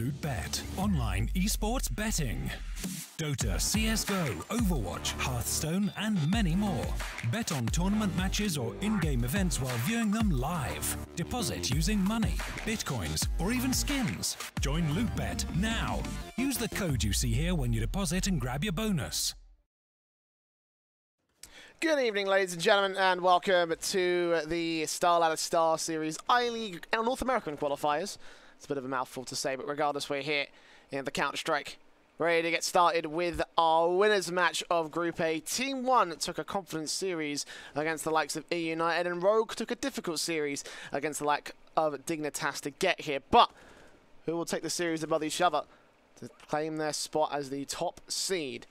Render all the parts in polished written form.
LootBet, online esports betting. Dota, CSGO, Overwatch, Hearthstone, and many more. Bet on tournament matches or in-game events while viewing them live. Deposit using money, bitcoins, or even skins. Join LootBet now. Use the code you see here when you deposit and grab your bonus. Good evening, ladies and gentlemen, and welcome to the Starladder StarSeries I-League and North American Qualifiers. It's a bit of a mouthful to say, but regardless, we're here in the Counter-Strike, ready to get started with our winners match of Group A. Team 1 took a confident series against the likes of E United, and Rogue took a difficult series against the like of Dignitas to get here. But who will take the series above each other to claim their spot as the top seed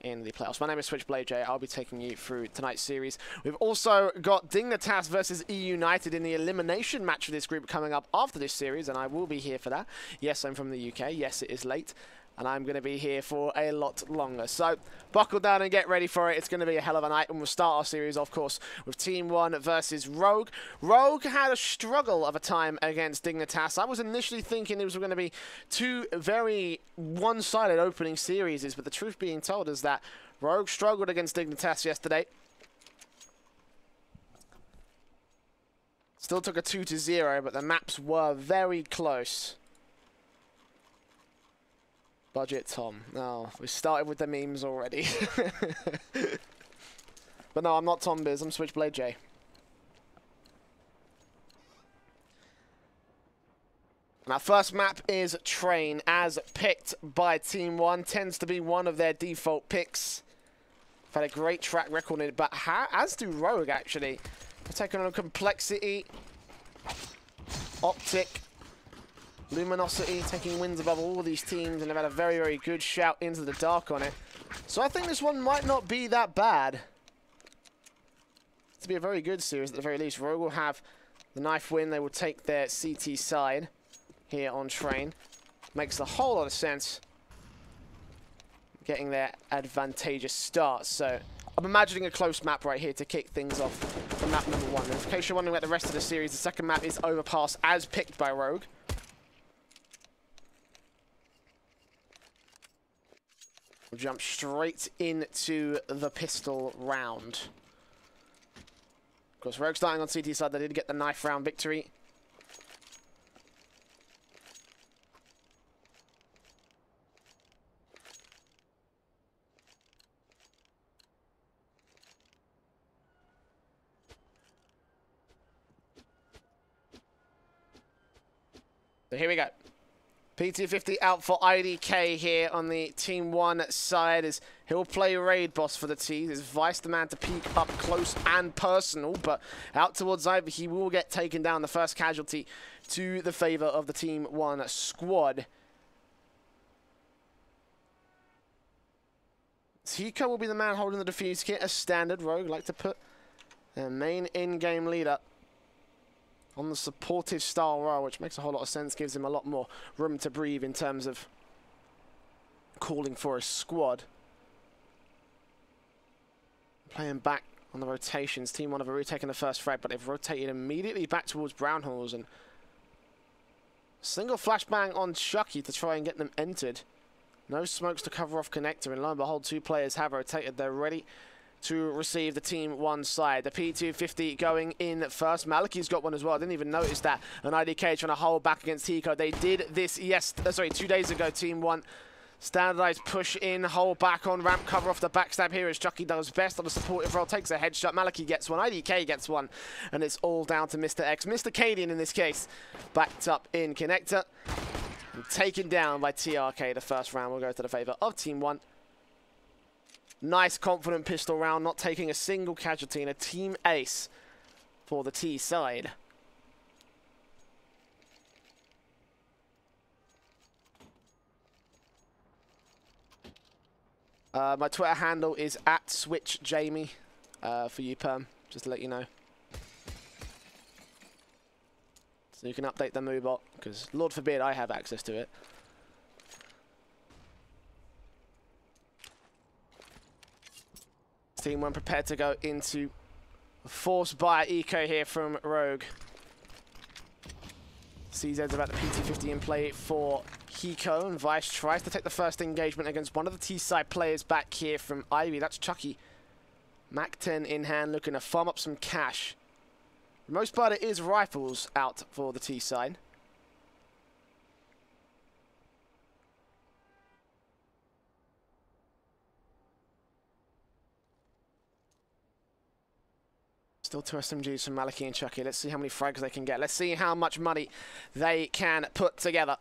in the playoffs? My name is Switchblade J. I'll be taking you through tonight's series. We've also got Dignitas versus E United in the elimination match of this group coming up after this series, and I will be here for that. Yes, I'm from the UK. Yes, it is late, and I'm going to be here for a lot longer. So buckle down and get ready for it. It's going to be a hell of a night, and we'll start our series, of course, with Team 1 versus Rogue. Rogue had a struggle of a time against Dignitas. I was initially thinking it was going to be two very one-sided opening series, but the truth being told is that Rogue struggled against Dignitas yesterday. Still took a 2-0, but the maps were very close. Budget Tom. Oh, we started with the memes already. But no, I'm not Tom Biz, I'm Switchblade J. And our first map is Train, as picked by Team 1. Tends to be one of their default picks. I've had a great track record in it, but as do Rogue, actually. They're taking on Complexity, Optic, Luminosity, taking wins above all these teams, and they've had a very, very good shout into the dark on it. So I think this one might not be that bad. It's to be a very good series at the very least. Rogue will have the knife win. They will take their CT side here on Train. Makes a whole lot of sense, getting their advantageous start. So I'm imagining a close map right here to kick things off for map number 1. And in case you're wondering about the rest of the series, the second map is Overpass, as picked by Rogue. We'll jump straight into the pistol round. Of course, Rogue starting on CT side. They did get the knife round victory. So here we go. PT50 out for IDK here on the Team 1 side, as he'll play Raid Boss for the T. His Vice the man to peek up close and personal, but out towards Ivy, he will get taken down, the first casualty to the favor of the Team 1 squad. Tico will be the man holding the defuse kit as standard. Rogue like to put their main in-game leader on the supportive style role, which makes a whole lot of sense, gives him a lot more room to breathe in terms of calling for a squad. Playing back on the rotations. Team 1 have already taken the first frag, but they've rotated immediately back towards Brown Halls, and single flashbang on Chucky to try and get them entered. No smokes to cover off Connector, and lo and behold, two players have rotated. They're ready to receive the Team 1 side. The P250 going in first. Malachi's got one as well. I didn't even notice that. And IDK trying to hold back against Tico. They did this, 2 days ago, Team 1. Standardized push in, hold back on ramp, cover off the backstab here as Chucky does best on the supportive role, takes a headshot. Malachi gets one, IDK gets one, and it's all down to Mr. X. Mr. Cadian in this case, backed up in Connector. And taken down by TRK. The first round will go to the favor of Team 1. Nice, confident pistol round, not taking a single casualty, and a team ace for the T side. My Twitter handle is @SwitchJamie for you, Perm, just to let you know. So you can update the Moobot, because Lord forbid I have access to it. Team 1 prepared to go into force by Eco here from Rogue. CZ's about the PT50 in play for Hiko, and Vice tries to take the first engagement against one of the T-side players back here from Ivy. That's Chucky. Mac 10 in hand, looking to farm up some cash. For the most part, it is rifles out for the T-side. Still two SMGs from Maliki and Chucky. Let's see how many frags they can get. Let's see how much money they can put together.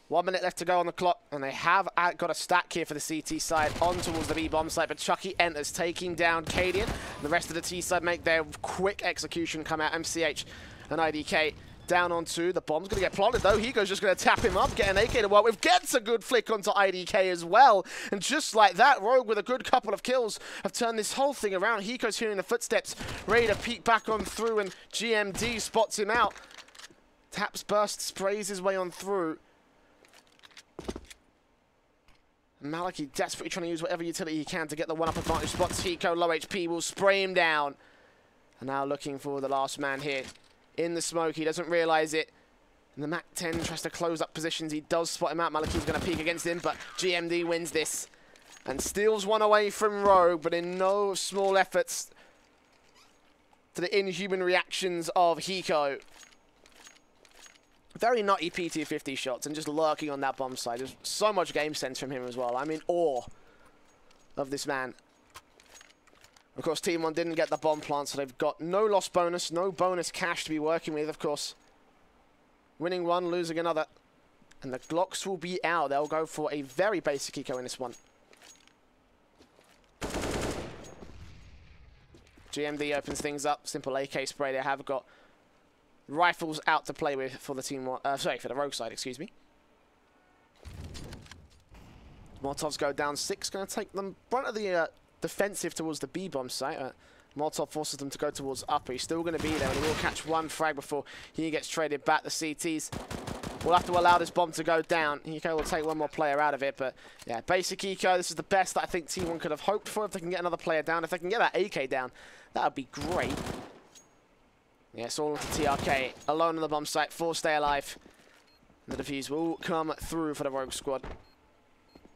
1 minute left to go on the clock, and they have got a stack here for the CT side on towards the B-bomb site, but Chucky enters, taking down Cadian. The rest of the T side make their quick execution come out. MCH and IDK down onto the bomb's going to get planted, though. Hiko's just going to tap him up, get an AK to work with, gets a good flick onto IDK as well. And just like that, Rogue with a good couple of kills have turned this whole thing around. Hiko's hearing the footsteps, ready to peek back on through, and GMD spots him out. Taps burst, sprays his way on through. Maliki desperately trying to use whatever utility he can to get the one-up advantage. Spots Hiko, low HP, will spray him down. And now looking for the last man here in the smoke. He doesn't realize it. And the Mac 10 tries to close up positions. He does spot him out. Maliki's going to peek against him, but GMD wins this and steals one away from Rogue, but in no small efforts to the inhuman reactions of Hiko. Very nutty PT50 shots and just lurking on that bomb side. There's so much game sense from him as well. I'm in awe of this man. Of course, TeamOne didn't get the bomb plant, so they've got no loss bonus, no bonus cash to be working with, of course. Winning one, losing another. And the Glocks will be out. They'll go for a very basic eco in this one. GMD opens things up. Simple AK spray. They have got rifles out to play with for the for the Rogue side, excuse me. Molotovs go down 6, going to take them front of the defensive towards the B-bomb site. Molotov forces them to go towards upper. He's still going to be there, and he will catch one frag before he gets traded back. The CTs will have to allow this bomb to go down. Eco will take one more player out of it, but yeah, basic Eco, this is the best that I think TeamOne could have hoped for. If they can get another player down, if they can get that AK down, that would be great. Yes, all into TRK, alone on the bomb site, 4 stay alive. The defuse will come through for the Rogue squad.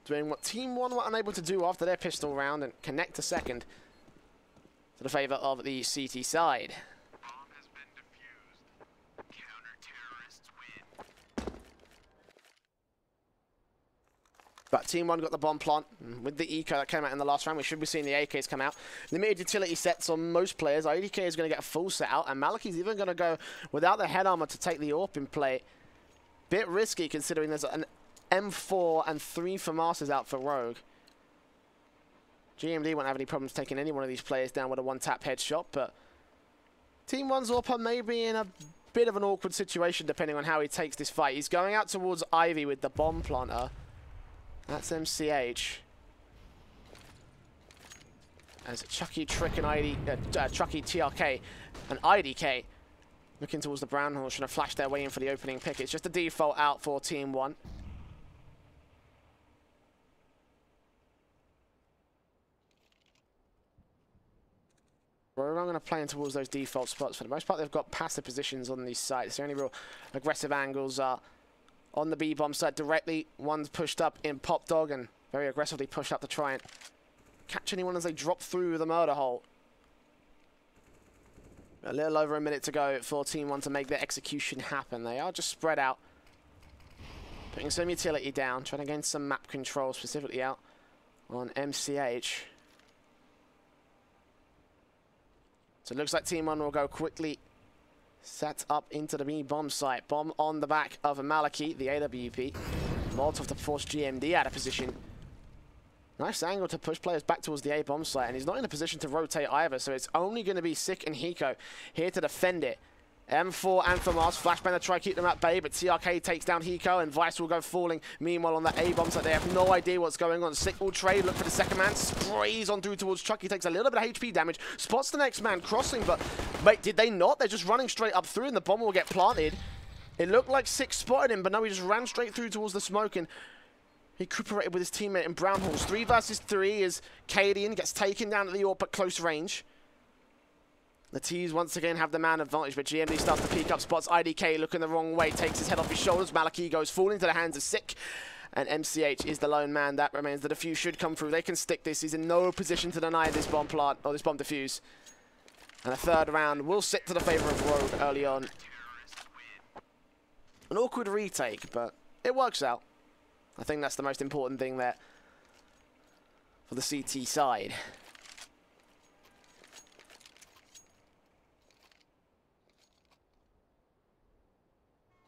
Doing what TeamOne were unable to do after their pistol round and connect to second to the favour of the CT side. Bomb has been defused. Counter-terrorists win. But TeamOne got the bomb plant with the eco that came out in the last round. We should be seeing the AKs come out. Limited utility sets on most players. IDK is going to get a full set out, and Maliki's even going to go without the head armor to take the AWP in play. Bit risky considering there's an M4 and 3 FAMASs out for Rogue. GMD won't have any problems taking any one of these players down with a one-tap headshot, but TeamOne's AWPer may be in a bit of an awkward situation depending on how he takes this fight. He's going out towards Ivy with the bomb planter. That's MCH. As Chucky, Trick, and Chucky, TRK, and IDK looking towards the brown horse, trying to flash their way in for the opening pick. It's just a default out for TeamOne. We're going to play in towards those default spots. For the most part, they've got passive positions on these sites. The only real aggressive angles are on the B-bomb side directly. One's pushed up in Pop Dog and very aggressively pushed up to try and catch anyone as they drop through the murder hole. A little over a minute to go for TeamOne to make their execution happen. They are just spread out. Putting some utility down, trying to gain some map control, specifically out on MCH. So it looks like TeamOne will go quickly set up into the B-bomb site. Bomb on the back of Maliki, the AWP. Molotov to force GMD out of position. Nice angle to push players back towards the A-bomb site, and he's not in a position to rotate either, so it's only going to be Sick and Hiko here to defend it. M4 and FAMAS, Flashbang to try to keep them at bay, but TRK takes down Hiko, and Vice will go falling. Meanwhile, on the A-bomb site, they have no idea what's going on. Sick will trade, look for the second man, sprays on through towards Chucky, takes a little bit of HP damage, spots the next man crossing, but wait, did they not? They're just running straight up through, and the bomb will get planted. It looked like Sick spotted him, but no, he just ran straight through towards the smoke, and he recuperated with his teammate in Brown Halls. 3 versus 3 as Cadian gets taken down at the AWP at close range. The T's once again have the man advantage, but GMD starts to peek up spots. IDK looking the wrong way, takes his head off his shoulders. Maliki goes falling into the hands of Sick. And MCH is the lone man that remains. The defuse should come through. They can stick this. He's in no position to deny this bomb plant, or this bomb defuse. And a third round will sit to the favor of Rogue early on. An awkward retake, but it works out. I think that's the most important thing there for the CT side.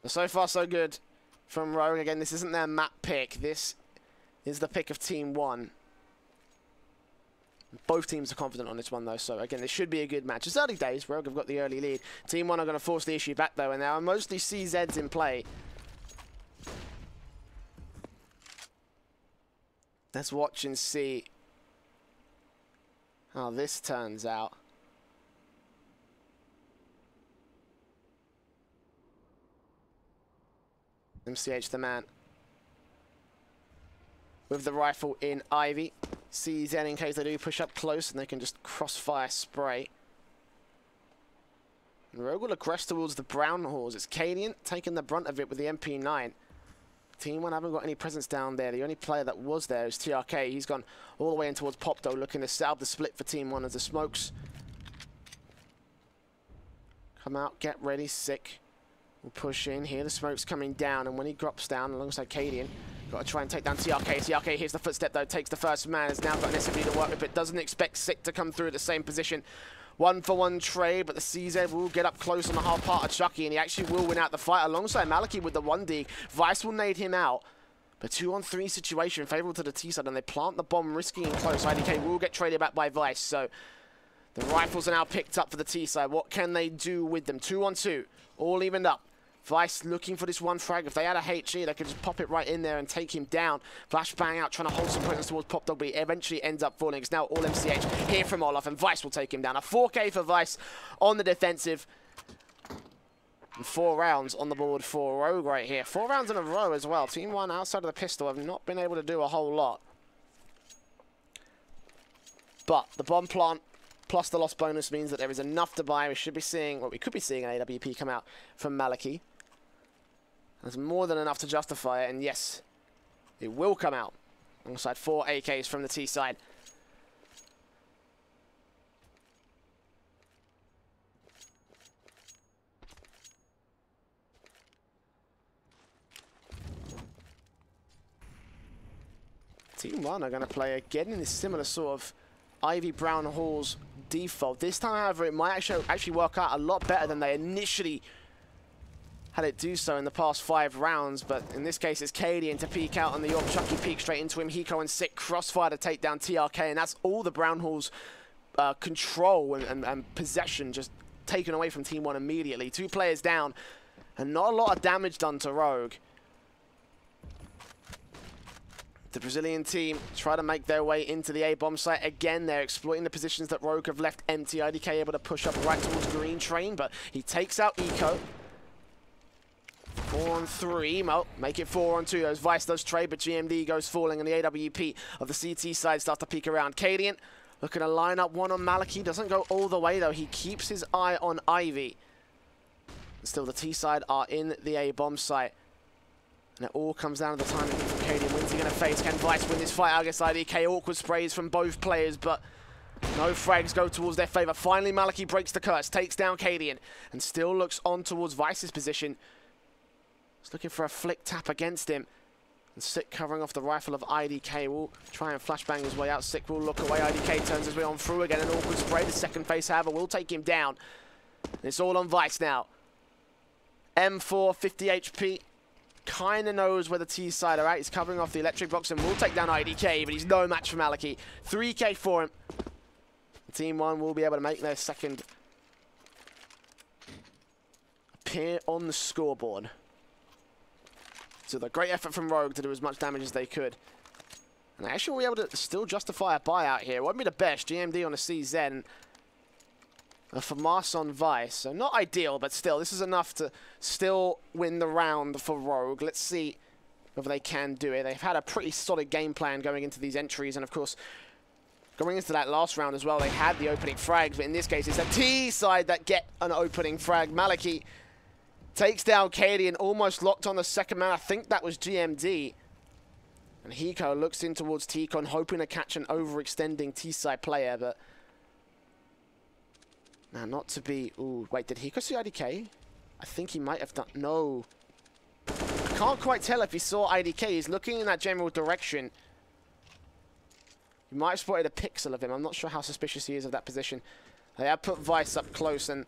So far, so good from Rogue. Again, this isn't their map pick. This is the pick of TeamOne. Both teams are confident on this one, though. So, again, this should be a good match. It's early days. Rogue have got the early lead. TeamOne are going to force the issue back, though. And there are mostly CZs in play. Let's watch and see how this turns out. MCH the man with the rifle in Ivy. CZ in case they do push up close and they can just crossfire spray. And Rogue will aggress towards the brown halls. It's Cadian taking the brunt of it with the MP9. TeamOne haven't got any presence down there. The only player that was there is TRK. He's gone all the way in towards Pop, though, looking to set up the split for TeamOne as the smokes come out, get ready, Sick. We'll push in here. The smoke's coming down, and when he drops down alongside Cadian, got to try and take down TRK. TRK here's the footstep, though, takes the first man. Has now got an SMG to work with, but doesn't expect Sick to come through at the same position. 1-for-1 trade, but the CZ will get up close on the half part of Chucky, and he actually will win out the fight alongside Maliki with the 1D. Vice will nade him out. But 2-on-3 situation, favorable to the T side, and they plant the bomb, risking and close. IDK will get traded back by Vice, so the rifles are now picked up for the T side. What can they do with them? 2-on-2, all evened up. Vice looking for this one frag. If they had a HE, they could just pop it right in there and take him down. Flashbang out, trying to hold some presence towards Pop Dog, but he eventually ends up falling. It's now all MCH here from Olaf, and Vice will take him down. A 4K for Vice on the defensive. And 4 rounds on the board for Rogue right here. 4 rounds in a row as well. TeamOne outside of the pistol have not been able to do a whole lot. But the bomb plant plus the loss bonus means that there is enough to buy. We should be seeing, well, we could be seeing an AWP come out from Maliki. There's more than enough to justify it, and yes, it will come out alongside 4 AKs from the T side. TeamOne are going to play again in this similar sort of Ivy Brown Hall's default. This time, however, it might actually work out a lot better than they initially had it do so in the past 5 rounds, but in this case it's Cadian to peek out on the York. Chucky peek straight into him. Hiko and Sick crossfire to take down TRK, and that's all the Brown Hall's control and possession just taken away from TeamOne immediately. 2 players down, and not a lot of damage done to Rogue. The Brazilian team try to make their way into the A-bomb site. Again, they're exploiting the positions that Rogue have left empty. IDK able to push up right towards Green Train, but he takes out Eco. 4-on-3, Mo, make it 4-on-2 as Vice does trade, but GMD goes falling, and the AWP of the CT side starts to peek around. Cadian looking to line up one on Maliki, doesn't go all the way though, he keeps his eye on Ivy. Still, the T side are in the A-bomb site, and it all comes down to the timing from Cadian. When's he going to face? Can Vice win this fight against IDK? Awkward sprays from both players, but no frags go towards their favor. Finally, Maliki breaks the curse, takes down Cadian, and still looks on towards Vice's position. He's looking for a flick tap against him. And Sick covering off the rifle of IDK will try and flashbang his way out. Sick will look away. IDK turns his way on through again. An awkward spray. The second face, however, will take him down. And it's all on Vice now. M4, 50 HP. Kind of knows where the T side are at. He's covering off the electric box and will take down IDK, but he's no match for Maliki. 3K for him. TeamOne will be able to make their second appear on the scoreboard. So the great effort from Rogue to do as much damage as they could. And they actually will be able to still justify a buyout here. It won't be the best. GMD on a CZ. A FAMAS on Vice. So not ideal, but still, this is enough to still win the round for Rogue. Let's see whether they can do it. They've had a pretty solid game plan going into these entries. And of course, Going into that last round as well, they had the opening frags, but in this case, it's the T side that get an opening frag. Maliki takes down Cadian, almost locked on the second man. I think that was GMD. And Hiko looks in towards T-Con, hoping to catch an overextending T-side player, but... Now, not to be... Ooh, wait, did Hiko see IDK? I think he might have done... No. I can't quite tell if he saw IDK. He's looking in that general direction. You might have spotted a pixel of him. I'm not sure how suspicious he is of that position. They have put Vice up close and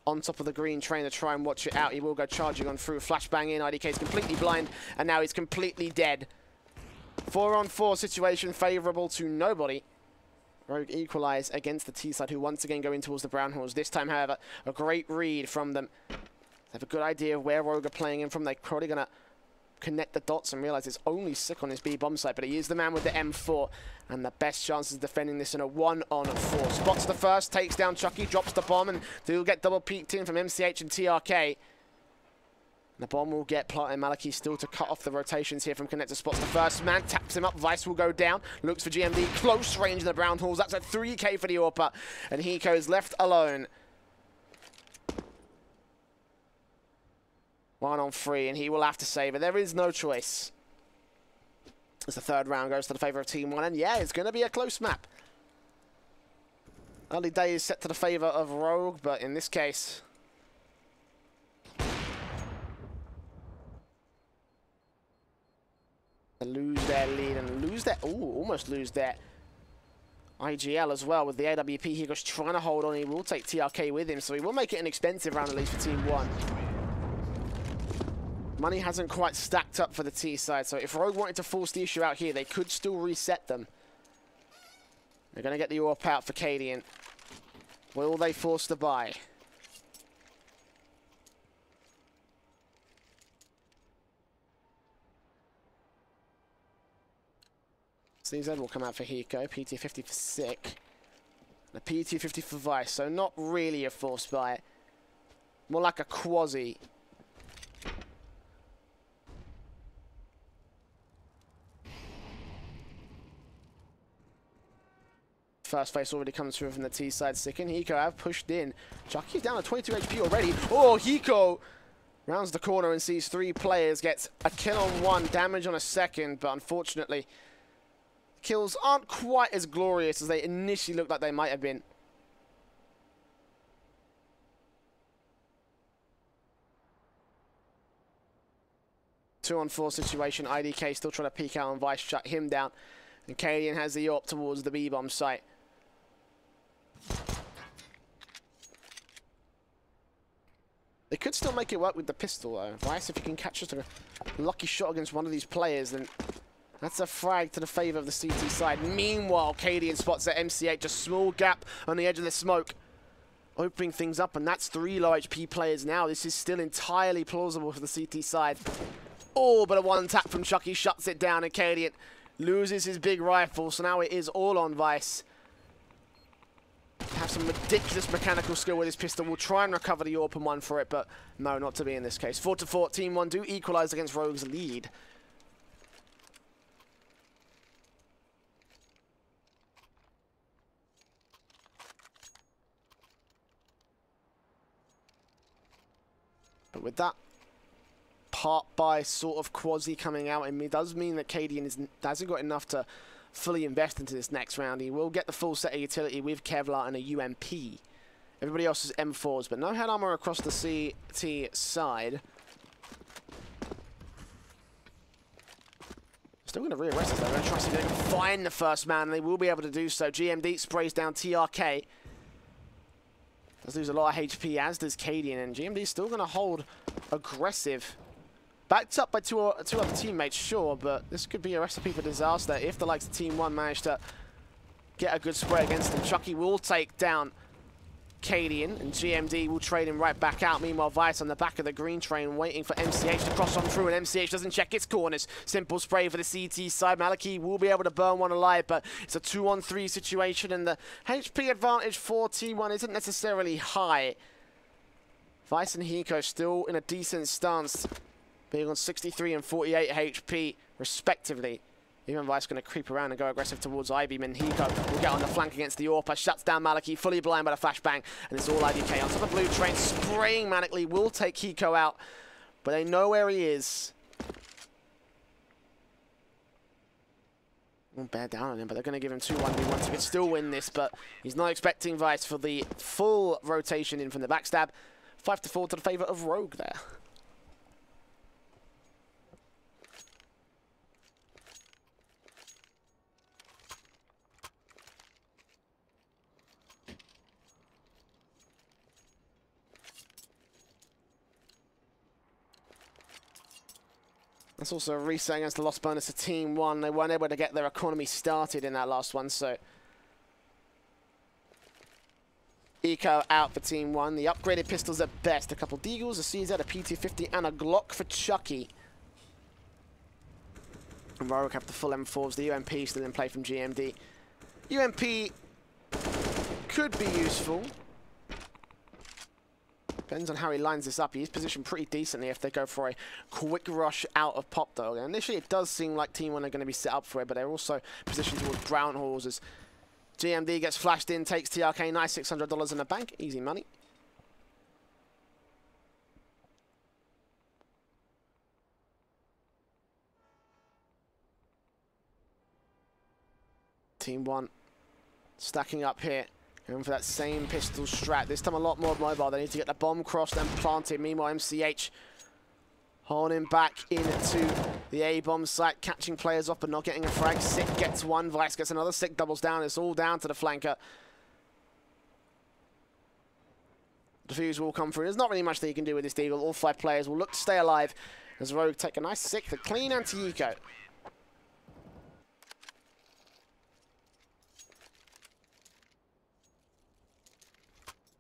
on top of the green train to try and watch it out. He will go charging on through. Flashbang in. IDK is completely blind, and now he's completely dead. 4-on-4 situation favourable to nobody. Rogue equalise against the T-side, who once again go in towards the Brown Horns. This time, however, a great read from them. They have a good idea of where Rogue are playing in from. They're probably going to connect the dots and realise it's only Sick on his B-bomb site, but he is the man with the M4 and the best chances of defending this in a 1-on-4. Spots the first, takes down Chucky, drops the bomb, and they'll get double peeked in from MCH and TRK. The bomb will get planted. Maliki still to cut off the rotations here from Connector. Spots the first man, taps him up. Vice will go down. Looks for GMD. Close range in the Brown Halls. That's a 3K for the AWPer. And Hiko is left alone. 1-on-3, and he will have to save it. There is no choice. As the third round goes to the favour of TeamOne, and yeah, it's going to be a close map. Early days set to the favour of Rogue, but in this case... they lose their lead and lose their... Ooh, almost lose their IGL as well with the AWP. He goes trying to hold on. He will take TRK with him, so he will make it an expensive round at least for TeamOne. Money hasn't quite stacked up for the T side, so if Rogue wanted to force the issue out here, they could still reset them. They're going to get the AWP out for Cadian. Will they force the buy? CZ will come out for Hiko, PT50 for Sick, and a PT50 for Vice, so not really a forced buy. More like a quasi. First face already comes through from the T side. Sick and Hiko have pushed in. Chucky's down to 22 HP already. Oh, Hiko rounds the corner and sees 3 players, gets a kill on 1, damage on a second, but unfortunately, kills aren't quite as glorious as they initially looked like they might have been. Two-on-4 situation. IDK still trying to peek out on Vice, shut him down. And Cadian has the AWP towards the B-bomb site. They could still make it work with the pistol, though. Vice, if you can catch just a lucky shot against one of these players, then that's a frag to the favour of the CT side. Meanwhile, Cadian spots that MCH, a small gap on the edge of the smoke, opening things up, and that's 3 low HP players now. This is still entirely plausible for the CT side. Oh, but a 1 tap from Chucky shuts it down, and Cadian loses his big rifle, so now it is all on Vice. Have some ridiculous mechanical skill with his pistol. We'll try and recover the AWP and 1 for it, but no, not to be in this case. 4-4, TeamOne do equalise against Rogue's lead. But with that part by sort of quasi coming out, it does mean that Cadian hasn't got enough to fully invest into this next round. He will get the full set of utility with Kevlar and a UMP. Everybody else is M4s, but no head armor across the CT side. Still going to rearrest us. They're going to try to see if they can find the first man, and they will be able to do so. GMD sprays down TRK. Does lose a lot of HP, as does Cadian, and GMD is still going to hold aggressive. Backed up by two other teammates, sure, but this could be a recipe for disaster if the likes of TeamOne manage to get a good spray against them. Chucky will take down Cadian, and GMD will trade him right back out. Meanwhile, Vice on the back of the green train waiting for MCH to cross on through, and MCH doesn't check its corners. Simple spray for the CT side. Maliki will be able to burn one alive, but it's a 2-on-3 situation, and the HP advantage for T1 isn't necessarily high. Vice and Hiko still in a decent stance, being on 63 and 48 HP, respectively. Even Vice going to creep around and go aggressive towards Ivyman. Hiko will get on the flank against the AWP, shuts down Maliki, fully blind by the flashbang, and it's all IDK on top of Blue Train, spraying manically, will take Hiko out, but they know where he is. Won't bear down on him, but they're going to give him 2-1v1. He could still win this, but he's not expecting Vice for the full rotation in from the backstab. 5-4 to the favour of Rogue there. That's also a reset against the loss bonus to TeamOne. They weren't able to get their economy started in that last one, so Eco out for TeamOne. The upgraded pistols at best. A couple Deagles, a CZ, a PT50, and a Glock for Chucky. And Rogue have the full M4s. The UMP still in play from GMD. UMP could be useful. Depends on how he lines this up. He is positioned pretty decently if they go for a quick rush out of Pop Dog. And initially it does seem like TeamOne are going to be set up for it, but they're also positioned towards Brown Halls as GMD gets flashed in, takes TRK, nice $600 in the bank. Easy money. TeamOne stacking up here. Going for that same pistol strat. This time a lot more mobile. They need to get the bomb crossed and planted. Meanwhile, MCH holding back into the A-bomb site, catching players off but not getting a frag. Sick gets one. Vice gets another. Sick doubles down. It's all down to the flanker. Defuse will come through. There's not really much that you can do with this Deagle. All 5 players will look to stay alive as Rogue take a nice sick, the clean anti-eco.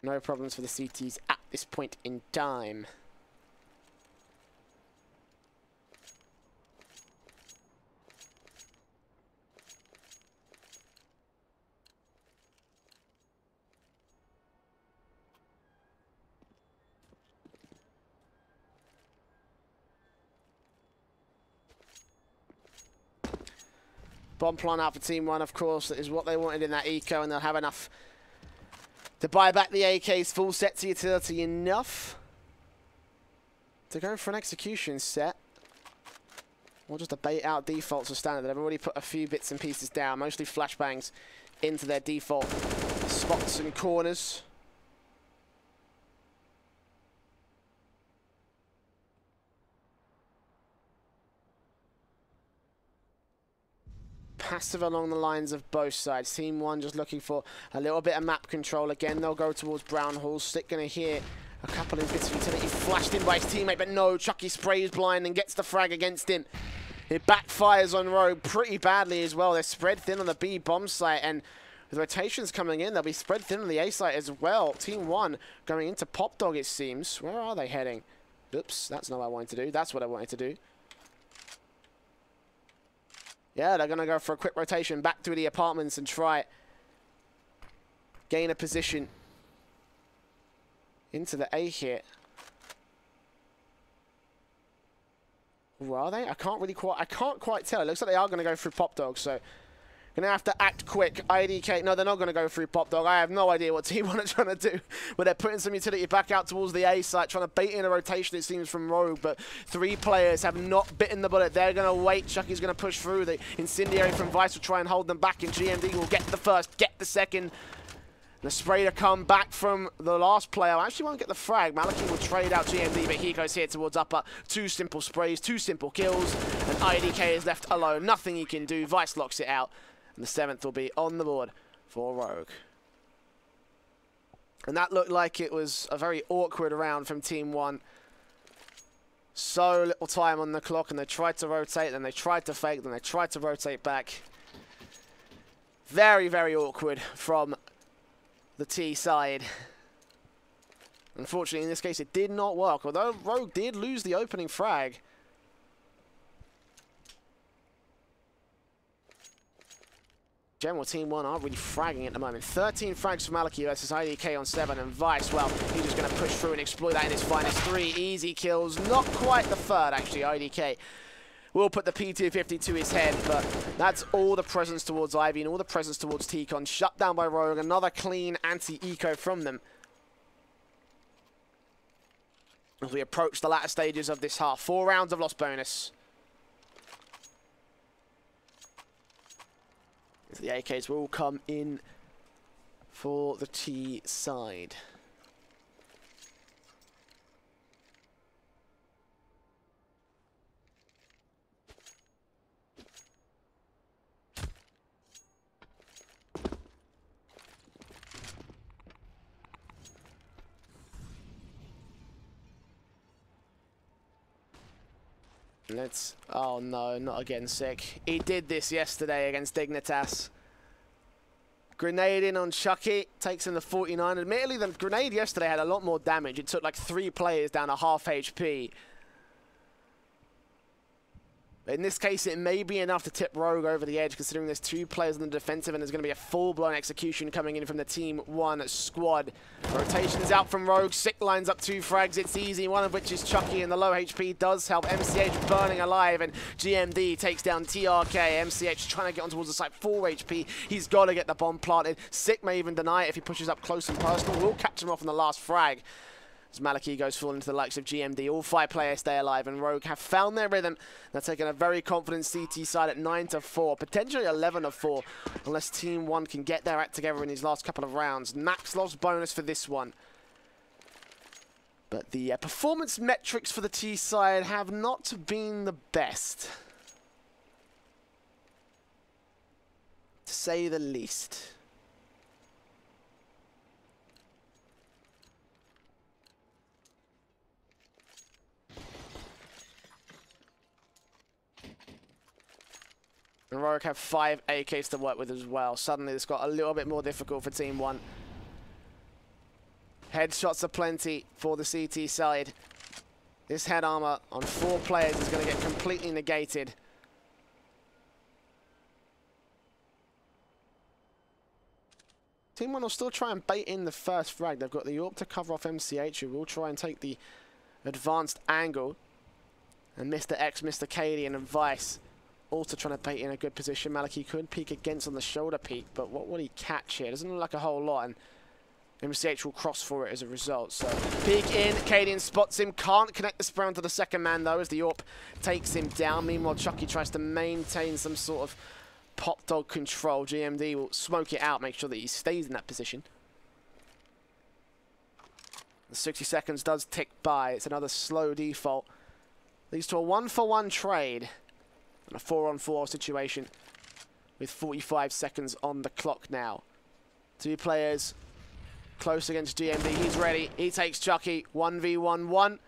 No problems for the CTs at this point in time. Bomb plant out for TeamOne, of course, is what they wanted in that eco, and they'll have enough to buy back the AK's full set to utility enough to go for an execution set. Or just a bait out defaults or standard. They've already put a few bits and pieces down, mostly flashbangs into their default spots and corners. Passive along the lines of both sides. TeamOne just looking for a little bit of map control. Again, they'll go towards Brown Hall. Stick going to hear a couple of bits of utility flashed in by his teammate, but no, Chucky sprays blind and gets the frag against him. It backfires on Rogue pretty badly as well. They're spread thin on the B bomb site, and with rotations coming in, they'll be spread thin on the A site as well. TeamOne going into Pop Dog, it seems. Where are they heading? Oops, that's not what I wanted to do. That's what I wanted to do. Yeah, they're going to go for a quick rotation back through the apartments and try gain a position into the A hit. Who are they? I can't quite tell. It looks like they are going to go through Pop Dog, so going to have to act quick. IDK, no, they're not going to go through Pop Dog. I have no idea what TeamOne are trying to do, but they're putting some utility back out towards the A site, trying to bait in a rotation, it seems, from Rogue, but 3 players have not bitten the bullet. They're going to wait. Chucky's going to push through. The Incendiary from Vice will try and hold them back, and GMD will get the first, get the second. The spray to come back from the last player. Actually won't get the frag. Maliki will trade out GMD, but he goes here towards upper. 2 simple sprays, 2 simple kills, and IDK is left alone. Nothing he can do. Vice locks it out. And the 7th will be on the board for Rogue. And that looked like it was a very awkward round from TeamOne. So little time on the clock, and they tried to rotate, then they tried to fake, then they tried to rotate back. Very, very awkward from the T side. Unfortunately, in this case, it did not work, although Rogue did lose the opening frag. General TeamOne aren't really fragging at the moment. 13 frags for Maliki versus IDK on 7, and Vice, well, he's just going to push through and exploit that in his finest. 3 easy kills. Not quite the third, actually. IDK will put the P250 to his head, but that's all the presence towards Ivy and all the presence towards TeamOne. Shut down by Rogue. Another clean anti-eco from them. As we approach the latter stages of this half. 4 rounds of loss bonus. The AKs will come in for the T side. Let's... Oh no, not again, Sick. He did this yesterday against Dignitas. Grenade in on Chucky, takes him to 49. Admittedly, the grenade yesterday had a lot more damage. It took like 3 players down to half HP. But in this case, it may be enough to tip Rogue over the edge, considering there's 2 players on the defensive, and there's going to be a full-blown execution coming in from the TeamOne squad. Rotation is out from Rogue. Sick lines up 2 frags. It's easy, one of which is Chucky, and the low HP does help. MCH burning alive, and GMD takes down TRK. MCH trying to get on towards the site. 4 HP. He's got to get the bomb planted. Sick may even deny it if he pushes up close and personal. We'll catch him off on the last frag. As Maliki goes full into the likes of GMD, all 5 players stay alive, and Rogue have found their rhythm. They're taking a very confident CT side at 9-4, potentially 11-4, unless TeamOne can get their act together in these last couple of rounds. Max loss bonus for this one. But the performance metrics for the T side have not been the best, to say the least. And Rogue have 5 AKs to work with as well. Suddenly it's got a little bit more difficult for TeamOne. Headshots are plenty for the CT side. This head armor on 4 players is going to get completely negated. TeamOne will still try and bait in the first frag. They've got the AWP to cover off MCH, who will try and take the advanced angle. And Mr. X, Mr. Katie, and Vice also trying to bait in a good position. Maliki could peek against on the shoulder peek, but what will he catch here? Doesn't look like a whole lot, and MCH will cross for it as a result. So peek in, Cadian spots him, can't connect the spray onto the second man though, as the AWP takes him down. Meanwhile, Chucky tries to maintain some sort of pop dog control. GMD will smoke it out, make sure that he stays in that position. The 60 seconds does tick by. It's another slow default. Leads to a 1-for-1 trade. And a 4-on-4 situation with 45 seconds on the clock now. 2 players close against GMD. He's ready. He takes Chucky. 1v1-1.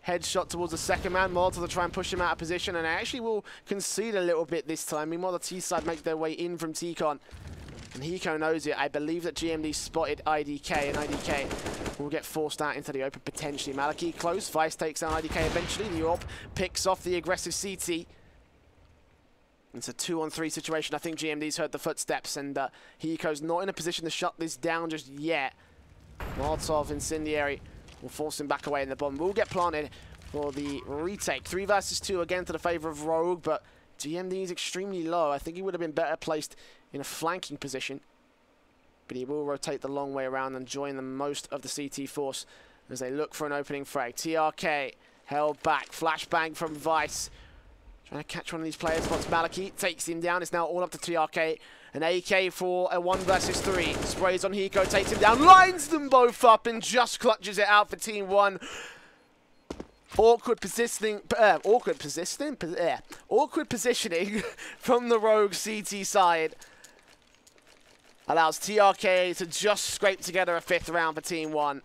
Headshot towards the second man. Molotov to try and push him out of position. And actually will concede a little bit this time. Meanwhile, the T side make their way in from TCon. And Hiko knows it. I believe that GMD spotted IDK. And IDK will get forced out into the open potentially. Maliki close. Vice takes down IDK eventually. The AWP picks off the aggressive CT. It's a 2-on-3 situation. I think GMD's heard the footsteps, and Hiko's not in a position to shut this down just yet. Molotov Incendiary will force him back away, and the bomb will get planted for the retake. 3 versus 2 again to the favor of Rogue, but GMD is extremely low. I think he would have been better placed in a flanking position, but he will rotate the long way around and join the most of the CT force as they look for an opening frag. TRK held back. Flashbang from Vice. Trying to catch one of these players. Spots Maliki, takes him down. It's now all up to TRK. An AK for a 1 versus 3. Sprays on Hiko, takes him down, lines them both up, and just clutches it out for TeamOne. Awkward positioning from the Rogue CT side allows TRK to just scrape together a 5th round for TeamOne.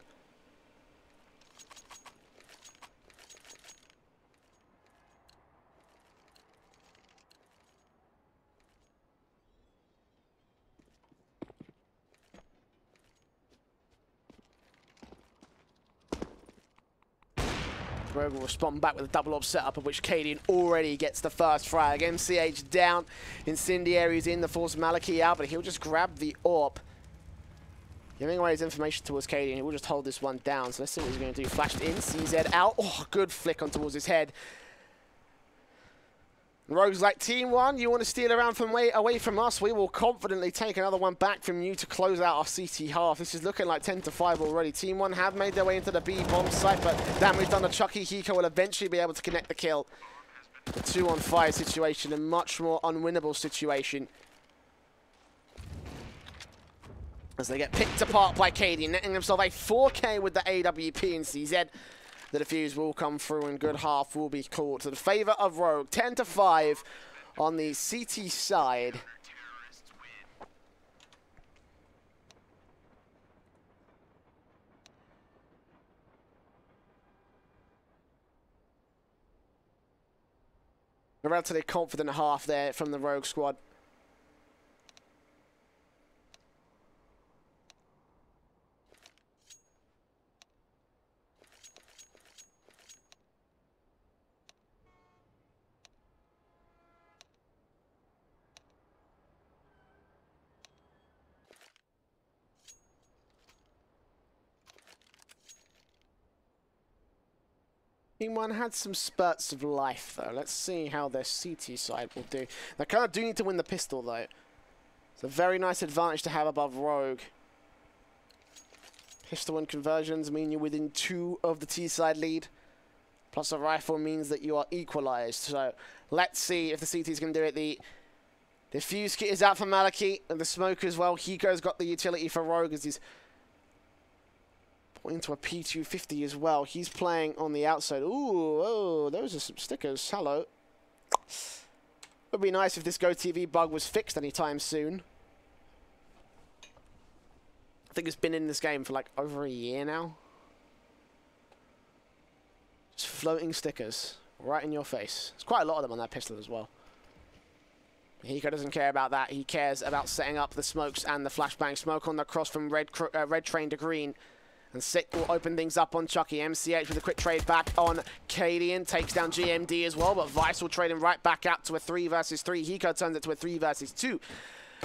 Rogue will respond back with a double AWP setup, of which Cadian already gets the first frag. MCH down, Incendiary's in, the force Maliki out, but he'll just grab the AWP. Giving away his information towards Cadian, he will just hold this one down. So let's see what he's going to do. Flashed in, CZ out. Oh, good flick on towards his head. Rogue's like, Team One, you want to steal around from away from us? We will confidently take another one back from you to close out our CT half. This is looking like 10-5 already. Team One have made their way into the B bomb site, but damage done to Chucky. Hiko will eventually be able to connect the kill. A 2-on-5 situation, a much more unwinnable situation. As they get picked apart by Katie, netting himself a 4K with the AWP and CZ. The defuse will come through and good half will be called to the favor of Rogue. 10-5 on the CT side. A relatively confident half there from the Rogue squad. TeamOne had some spurts of life, though. Let's see how their CT side will do. They kind of do need to win the pistol, though. It's a very nice advantage to have above Rogue. Pistol win conversions mean you're within 2 of the T-side lead. Plus a rifle means that you are equalized. So let's see if the CT's going to do it. The fuse kit is out for Maliki, and the smoke as well. Hiko's got the utility for Rogue as he's into a P250 as well. He's playing on the outside. Ooh, oh, those are some stickers. Hello. Would be nice if this GoTV bug was fixed anytime soon. I think it's been in this game for like over a year now. Just floating stickers right in your face. There's quite a lot of them on that pistol as well. Hiko doesn't care about that. He cares about setting up the smokes and the flashbang. Smoke on the cross from red train to green. And Sick will open things up on Chucky. MCH with a quick trade back on Cadian. Takes down GMD as well, but Vice will trade him right back out to a 3 versus 3. Hiko turns it to a 3 versus 2.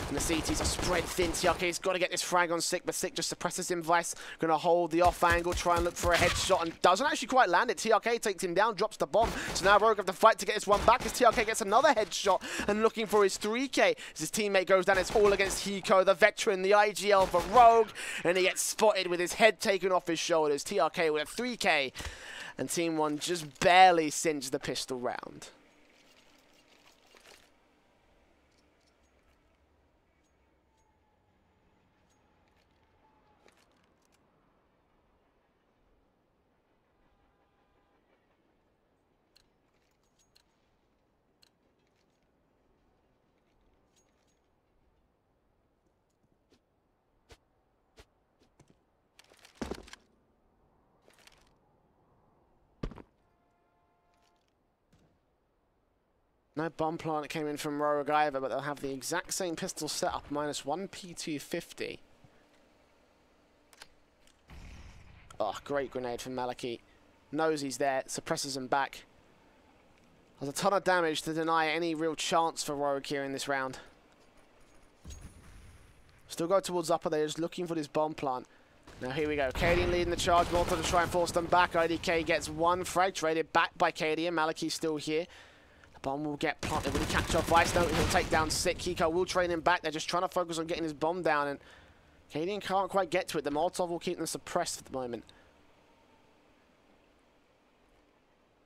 And the CTs are spread thin. Chucky's got to get this frag on Sick, but Sick just suppresses him. Vice going to hold the off angle, try and look for a headshot, and doesn't actually quite land it. TRK takes him down, drops the bomb. So now Rogue have to fight to get this one back as TRK gets another headshot and looking for his 3K. As his teammate goes down, it's all against Hiko, the veteran, the IGL for Rogue, and he gets spotted with his head taken off his shoulders. TRK with a 3K, and Team One just barely cinched the pistol round. No bomb plant came in from Rogue either, but they'll have the exact same pistol setup, -1 P250. Oh, great grenade from Maliki. Knows he's there, suppresses him back. There's a ton of damage to deny any real chance for Rogue here in this round. Still go towards upper, they're just looking for this bomb plant. Now here we go, Cadian leading the charge, Mortal to try and force them back. IDK gets one frag, traded back by Cadian. Maliki's still here. Bomb will get planted. Will he catch off Vice? No, he'll take down Sick. Hiko will train him back. They're just trying to focus on getting his bomb down, and Cadian can't quite get to it. The Molotov will keep them suppressed at the moment.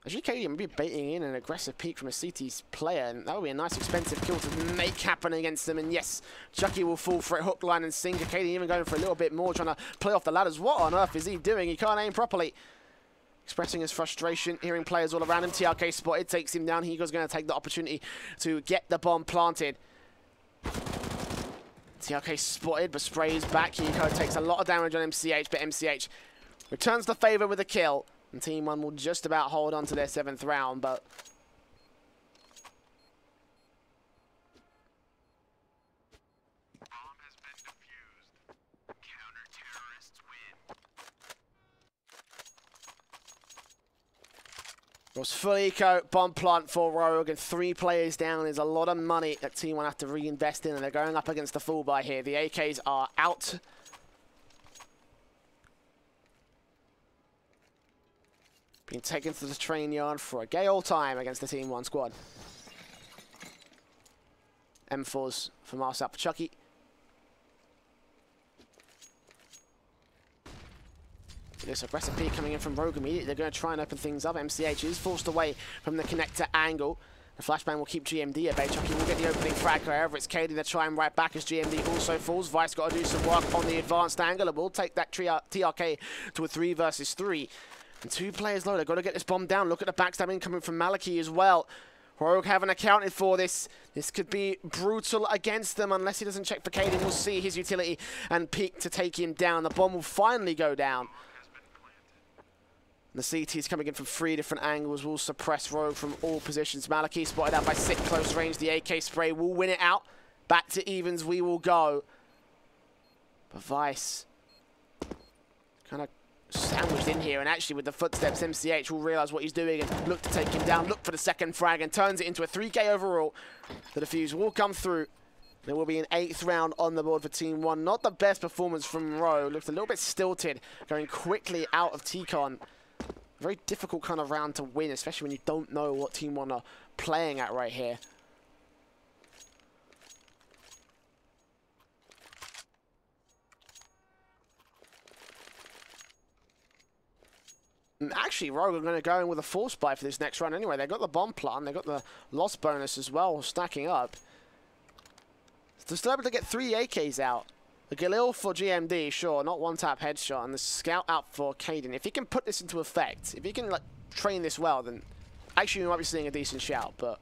Actually, Cadian may be baiting in an aggressive peek from a CT's player, and that would be a nice expensive kill to make happen against them. And yes, Chucky will fall for it, hook, line, and sinker. Cadian even going for a little bit more, trying to play off the ladders. What on earth is he doing? He can't aim properly. Expressing his frustration, hearing players all around him. TRK spotted, takes him down. Hiko's going to take the opportunity to get the bomb planted. TRK spotted, but sprays back. Hiko takes a lot of damage on MCH, but MCH returns the favor with a kill. And Team One will just about hold on to their 7th round, but Bomb has been defused. Counter-terrorists win. it was full eco, bomb plant for Rogue, and 3 players down is a lot of money that Team One have to reinvest in, and they're going up against the full buy here. The AKs are out. Being taken to the train yard for a gay old time against the Team One squad. M4s from us out for Chucky. This aggressive peek coming in from Rogue immediately. They're going to try and open things up. MCH is forced away from the connector angle. The flashbang will keep GMD at bay. Chucky will get the opening frag. However, it's Katie. They're trying right back as GMD also falls. Vice got to do some work on the advanced angle. It will take that TRK to a 3 versus 3. And 2 players low. They've got to get this bomb down. Look at the backstabbing coming from Maliki as well. Rogue haven't accounted for this. This could be brutal against them unless he doesn't check for Katie. We'll see his utility and peek to take him down. The bomb will finally go down. The CT is coming in from 3 different angles. Will suppress Rogue from all positions. Maliki spotted out by Sick close range. The AK spray will win it out. Back to evens we will go. But Vice kind of sandwiched in here, and actually with the footsteps, MCH will realise what he's doing and look to take him down. Look for the second frag and turns it into a 3K overall. The defuse will come through. There will be an 8th round on the board for Team 1. Not the best performance from Rogue. Looked a little bit stilted, going quickly out of T-Con. Very difficult kind of round to win, especially when you don't know what Team 1 are playing at right here. Actually, Rogue are going to go in with a force buy for this next run anyway. They've got the bomb plant, they've got the loss bonus as well, stacking up. They're still able to get 3 AKs out. The Galil for GMD, sure, not one-tap headshot, and the scout out for Caden. If he can put this into effect, if he can like train this well, then actually we might be seeing a decent shout, but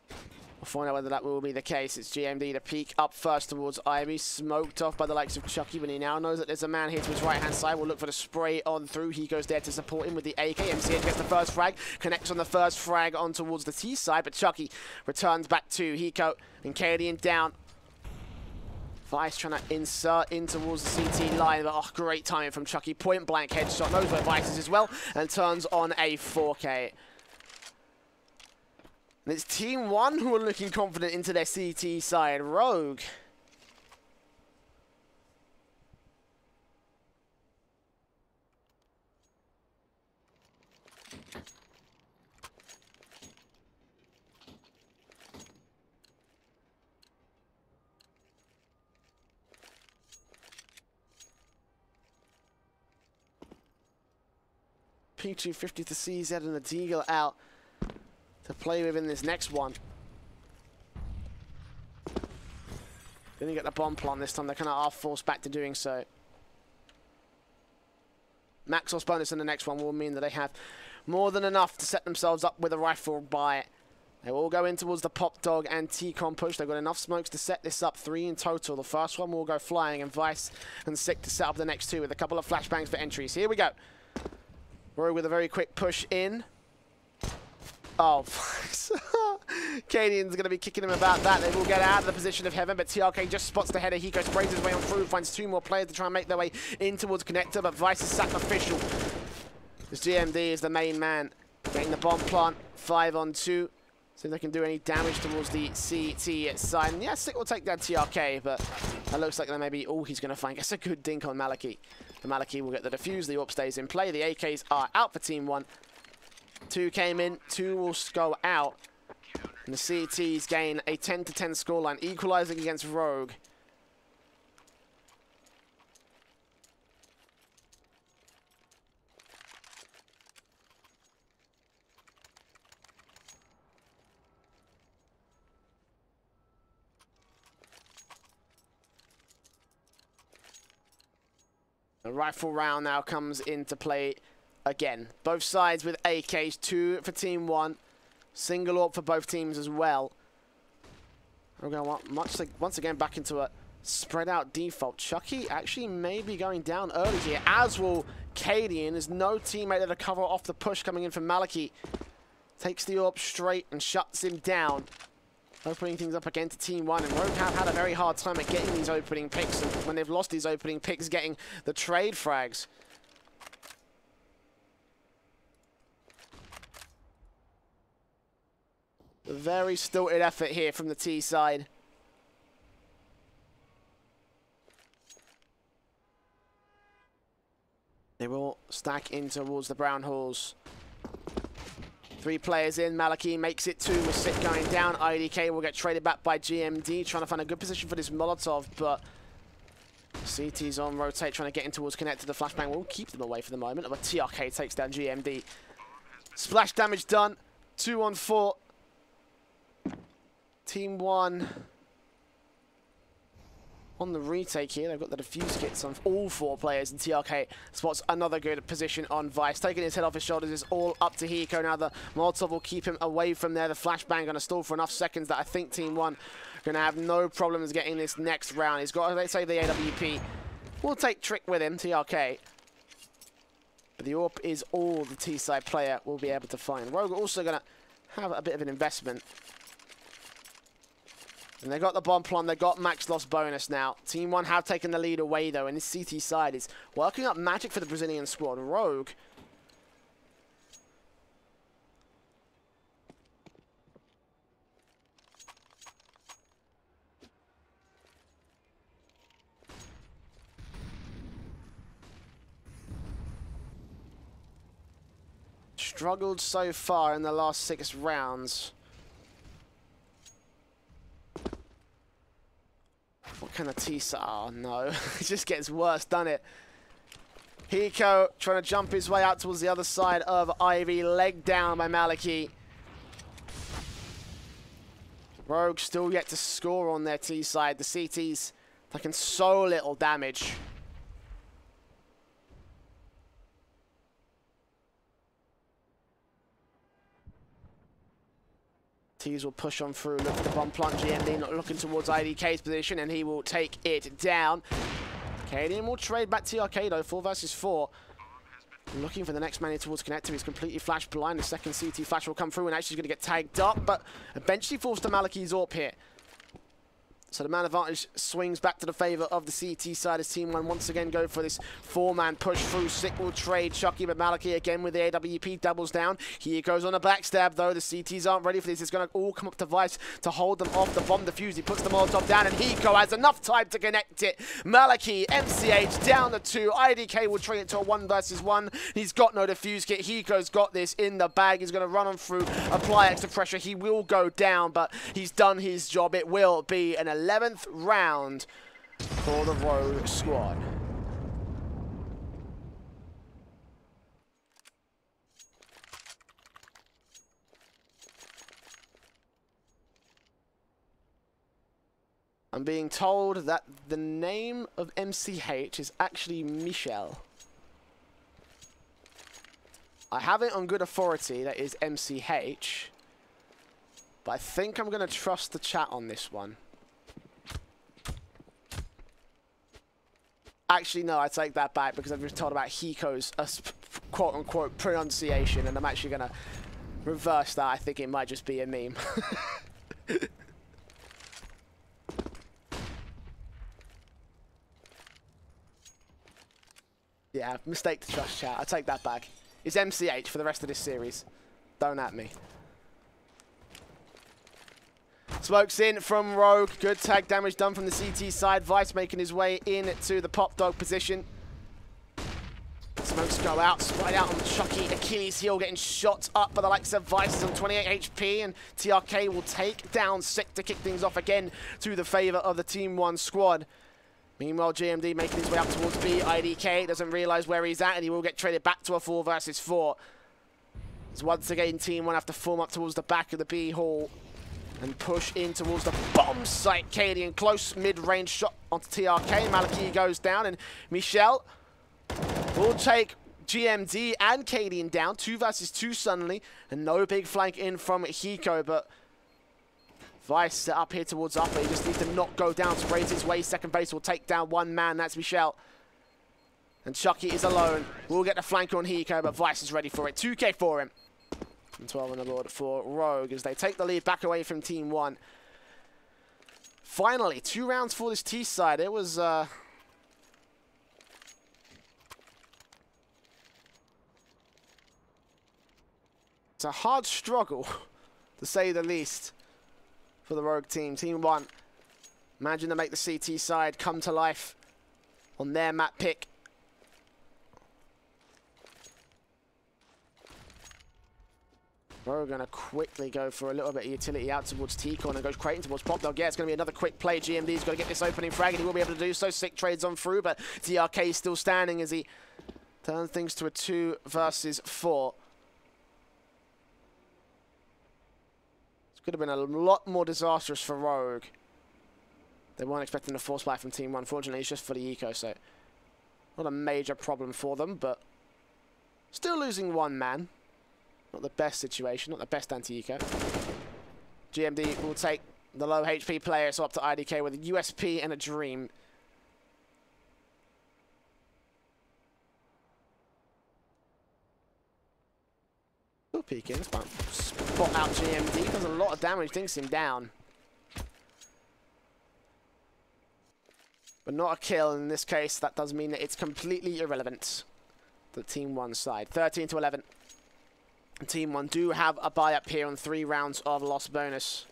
we'll find out whether that will be the case. It's GMD to peek up first towards Ivy, smoked off by the likes of Chucky, but he now knows that there's a man here to his right-hand side. We'll look for the spray on through. He goes there to support him with the AK. MCH gets the first frag, connects on the first frag on towards the T side, but Chucky returns back to Hiko and Cadian down. Vice trying to insert in towards the CT line, but oh, great timing from Chucky. Point blank headshot, knows where Vice is as well, and turns on a 4K. And it's Team 1 who are looking confident into their CT side. Rogue. P250 to CZ and the Deagle out to play with in this next one. Didn't get the bomb plant this time. They're kind of are forced back to doing so. Max loss bonus in the next one will mean that they have more than enough to set themselves up with a rifle buy. They will go in towards the Pop Dog and T-Con push. They've got enough smokes to set this up, 3 in total. The first one will go flying, and Vice and Sick to set up the next 2 with a couple of flashbangs for entries. Here we go. Rogue with a very quick push in. Oh, Cadian's going to be kicking him about that. They will get out of the position of heaven, but TRK just spots the header. Hiko sprays his way on through, finds 2 more players to try and make their way in towards connector, but Vice is sacrificial. This GMD is the main man. Getting the bomb plant, 5 on 2. See if they can do any damage towards the CT side. And yeah, Sick will take that TRK, but that looks like that may be all he's going to find. Gets a good dink on Maliki. The Maliki will get the defuse. The AWP stays in play. The AKs are out for Team 1. 2 came in. 2 will go out. And the CTs gain a 10-10 scoreline, equalizing against Rogue. The rifle round now comes into play again. Both sides with AKs, 2 for Team 1. Single AWP for both teams as well. We're going to once again back into a spread out default. Chucky actually may be going down early here, as will Cadian. There's no teammate there to cover off the push coming in from Maliki. Takes the AWP straight and shuts him down. Opening things up again to Team 1, and Rogue have had a very hard time at getting these opening picks, and when they've lost these opening picks, getting the trade frags. A very stilted effort here from the T side. They will stack in towards the brown halls. 3 players in. Malaki makes it 2 with Sit going down. IDK will get traded back by GMD, trying to find a good position for this Molotov, but CT's on rotate, trying to get in towards connected. The flashbang will keep them away for the moment, but TRK takes down GMD. Splash damage done. 2 on 4. TeamOne on the retake here. They've got the defuse kits on all 4 players, and TRK spots another good position on Vice. Taking his head off his shoulders is all up to Hiko. Now the Molotov will keep him away from there. The flashbang going to stall for enough seconds that I think TeamOne going to have no problems getting this next round. He's got, let's say, the AWP. We'll take Trick with him, TRK. But the AWP is all the T-side player will be able to find. Rogue also going to have a bit of an investment. And they got the bomb plon, they got max loss bonus now. TeamOne have taken the lead away though, and this CT side is working up magic for the Brazilian squad. Rogue struggled so far in the last 6 rounds. What kind of T-side? Oh no, it just gets worse, doesn't it? Hiko trying to jump his way out towards the other side of Ivy, leg down by Malaki. Rogue still yet to score on their T-side. The CT's taking so little damage. T's will push on through, look for the bomb plant. GMD not looking towards IDK's position, and he will take it down. Cadian will trade back TRK though, 4 versus 4. Looking for the next man towards connector. He's completely flash blind. The second CT flash will come through, and actually he's going to get tagged up, but eventually forced to Malaki's AWP here. So the man advantage swings back to the favor of the CT side as TeamOne once again go for this 4-man push through. Sick will trade Chucky, but Malaki again with the AWP doubles down. Here goes on a backstab though. The CTs aren't ready for this. It's going to all come up to Vice to hold them off the bomb defuse. He puts the Molotov down, and Hiko has enough time to connect it. Malaki, MCH down to 2. IDK will trade it to a 1 versus 1. He's got no defuse kit. Hiko's got this in the bag. He's going to run on through, apply extra pressure. He will go down, but he's done his job. It will be an 11th round for the Rogue squad. I'm being told that the name of MCH is actually Michel. I have it on good authority that is MCH, but I think I'm going to trust the chat on this one. Actually, no, I take that back because I've been told about Hiko's quote-unquote pronunciation, and I'm actually going to reverse that. I think it might just be a meme. Yeah, mistake to trust chat. I take that back. It's MCH for the rest of this series. Don't at me. Smokes in from Rogue. Good tag damage done from the CT side. Vice making his way into the pop dog position. Smokes go out, sprite out on Chucky. Achilles heel getting shot up by the likes of Vice. Is on 28 HP, and TRK will take down Sick to kick things off again to the favor of the TeamOne squad. Meanwhile, GMD making his way up towards B. IDK doesn't realize where he's at, and he will get traded back to a 4 versus 4. So once again, TeamOne have to form up towards the back of the B hall and push in towards the bomb site. Cadian close mid-range shot onto TRK. Malaki goes down, and Michel will take GMD and Cadian down. 2 versus 2 suddenly, and no big flank in from Hiko, but Vice set up here towards upper. He just needs to not go down to raise his way. Second base will take down 1 man. That's Michel. And Chucky is alone. We'll get the flank on Hiko, but Vice is ready for it. 2K for him. And 12 on the board for Rogue as they take the lead back away from TeamOne. Finally, 2 rounds for this T side. It was it's a hard struggle, to say the least, for the Rogue team. TeamOne managing to make the CT side come to life on their map pick. Rogue going to quickly go for a little bit of utility out towards T-Con and goes Creighton towards Pop Dog. Yeah, it's going to be another quick play. GMD's got to get this opening frag, and he will be able to do so. Sick trades on through, but TRK is still standing as he turns things to a 2 versus 4. This could have been a lot more disastrous for Rogue. They weren't expecting a force flight from Team 1. Fortunately, it's just for the eco, so not a major problem for them, but still losing 1 man. Not the best situation, not the best anti-eco. GMD will take the low HP player, so up to IDK with a USP and a Dream. Still peeking, but spot out GMD, does a lot of damage, thinks him down. But not a kill in this case. That does mean that it's completely irrelevant. The Team 1 side. 13 to 11. Team 1 do have a buy up here on 3 rounds of loss bonus.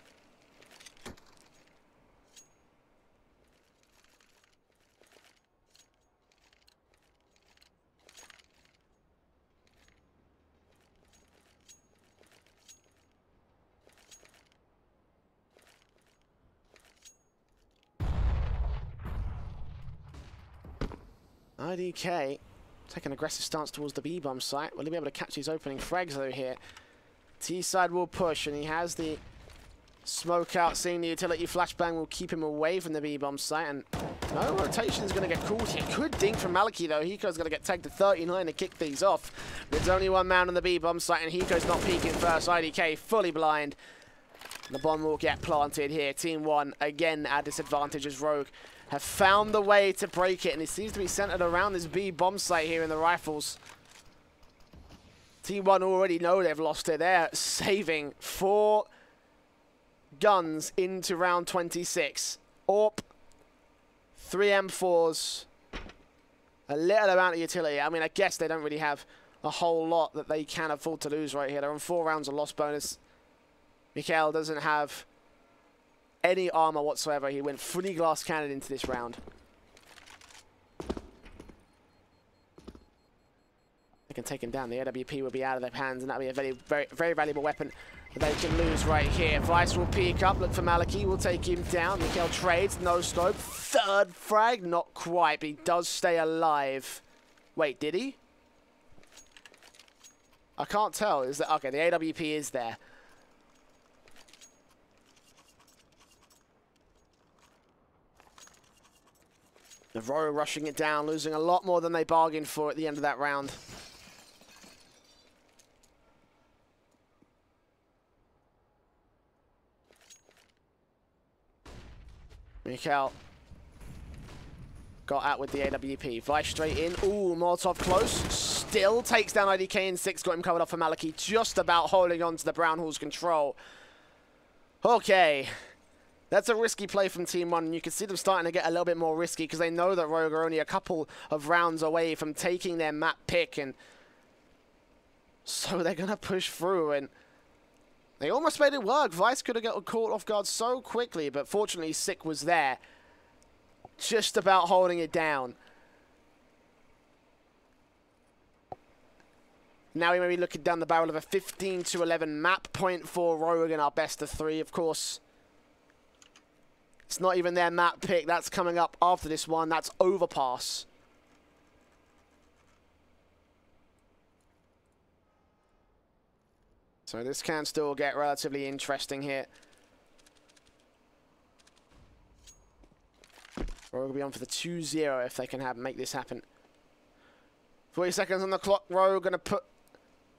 IDK take an aggressive stance towards the B-bomb site. Will he be able to catch these opening frags though here? T-side will push, and he has the smoke out, seeing the utility flashbang will keep him away from the B-bomb site, and no rotation is going to get called here. Good dink from Maliki though. Hiko's going to get tagged to 39 to kick these off. There's only 1 man on the B-bomb site, and Hiko's not peeking first. IDK fully blind. And the bomb will get planted here. Team 1 again at disadvantage as Rogue have found the way to break it, and it seems to be centered around this B bomb site here in the rifles. Team 1 already know they've lost it. They're saving 4 guns into round 26. AWP, 3 M4s, a little amount of utility. I mean, I guess they don't really have a whole lot that they can afford to lose right here. They're on 4 rounds of loss bonus. Mikhail doesn't have any armor whatsoever. He went fully glass cannon into this round. They can take him down. The AWP will be out of their hands, and that'll be a very valuable weapon that they can lose right here. Vice will peek up, look for Maliki, will take him down. Mikhail trades, no scope. 3rd frag, not quite, but he does stay alive. Wait, did he? I can't tell. Is that okay? The AWP is there. Navarro rushing it down, losing a lot more than they bargained for at the end of that round. Mikhail got out with the AWP. Vice straight in. Ooh, Molotov close. Still takes down IDK in 6. Got him covered off for Maliki. Just about holding on to the Brown Hall's control. Okay. That's a risky play from Team 1, and you can see them starting to get a little bit more risky because they know that Rogue are only a couple of rounds away from taking their map pick, and so they're going to push through, and they almost made it work. Vice could have got caught off guard so quickly, but fortunately Sick was there, just about holding it down. Now we may be looking down the barrel of a 15 to 11 map point for Rogue in our best of 3, of course. It's not even their map pick. That's coming up after this one. That's Overpass. So this can still get relatively interesting here. Rogue will be on for the 2-0 if they can make this happen. 40 seconds on the clock. Rogue going to put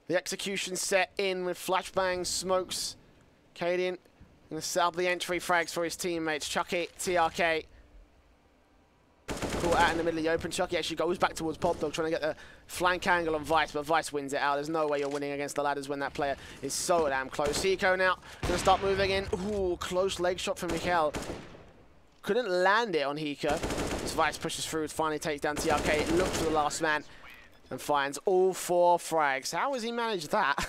the execution set in with flashbangs, smokes. Cadian going to set up the entry frags for his teammates. Chucky, TRK. Caught out in the middle of the open. Chucky actually goes back towards Pop Dog, trying to get the flank angle on Vice, but Vice wins it out. There's no way you're winning against the ladders when that player is so damn close. Hiko now going to start moving in. Ooh, close leg shot from Mikhail. Couldn't land it on Hiko. As Vice pushes through, finally takes down TRK. Looks for the last man and finds all 4 frags. How has he managed that?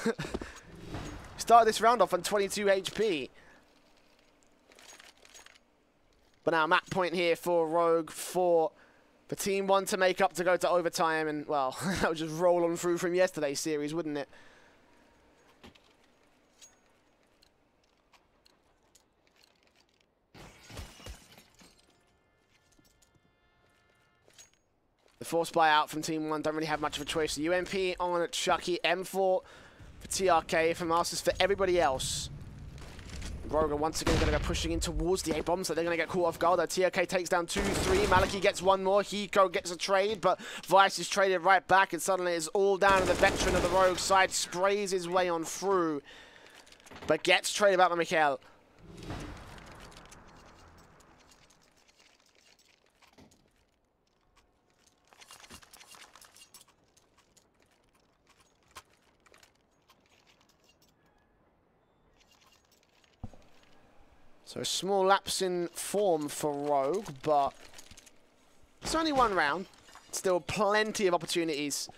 Started this round off on 22 HP. But now map point here for Rogue for Team 1 to make up to go to overtime. And, well, that would just roll on through from yesterday's series, wouldn't it? The forced buyout from TeamOne don't really have much of a choice. The UMP on Chucky, M4 for TRK, for Masters for everybody else. Rogue are once again going to go pushing in towards the A-bombs, so they're going to get caught off guard. TRK takes down 2, 3. Maliki gets one more. Hiko gets a trade, but Vice is traded right back, and suddenly it's all down to the veteran of the Rogue side. Sprays his way on through, but gets traded back by Mikhail. So a small lapse in form for Rogue, but it's only one round. Still plenty of opportunities.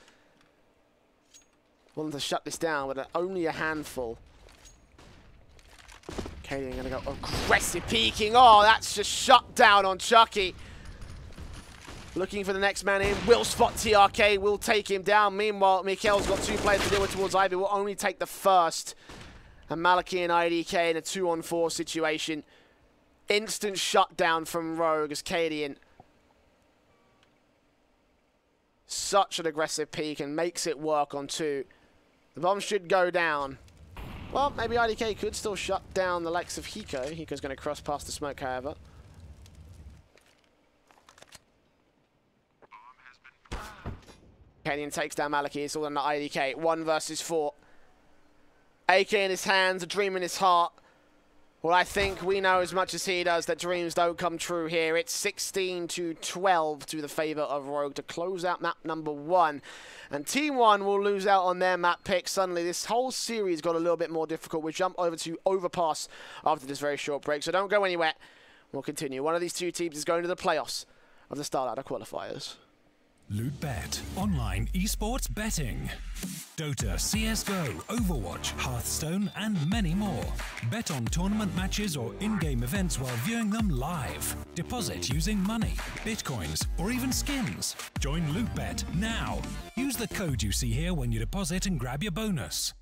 Want to shut this down, but only a handful. Katie going to go aggressive peeking. Oh, that's just shut down on Chucky. Looking for the next man in. Will spot TRK, will take him down. Meanwhile, Mikhail's got 2 players to deal with towards Ivy. Will only take the first. And Maliki and IDK in a 2-on-4 situation. Instant shutdown from Rogue as Cadian. Such an aggressive peek and makes it work on 2. The bomb should go down. Well, maybe IDK could still shut down the likes of Hiko. Hiko's going to cross past the smoke, however. Cadian takes down Maliki. It's all under IDK. 1 versus 4. AK in his hands, a dream in his heart. Well, I think we know as much as he does that dreams don't come true here. It's 16-12 to the favor of Rogue to close out map number 1. And TeamOne will lose out on their map pick. Suddenly, this whole series got a little bit more difficult. We jump over to Overpass after this very short break, so don't go anywhere. We'll continue. One of these 2 teams is going to the playoffs of the Starladder qualifiers. LootBet, online esports betting. Dota, CSGO, Overwatch, Hearthstone, and many more. Bet on tournament matches or in-game events while viewing them live. Deposit using money, bitcoins, or even skins. Join LootBet now. Use the code you see here when you deposit and grab your bonus.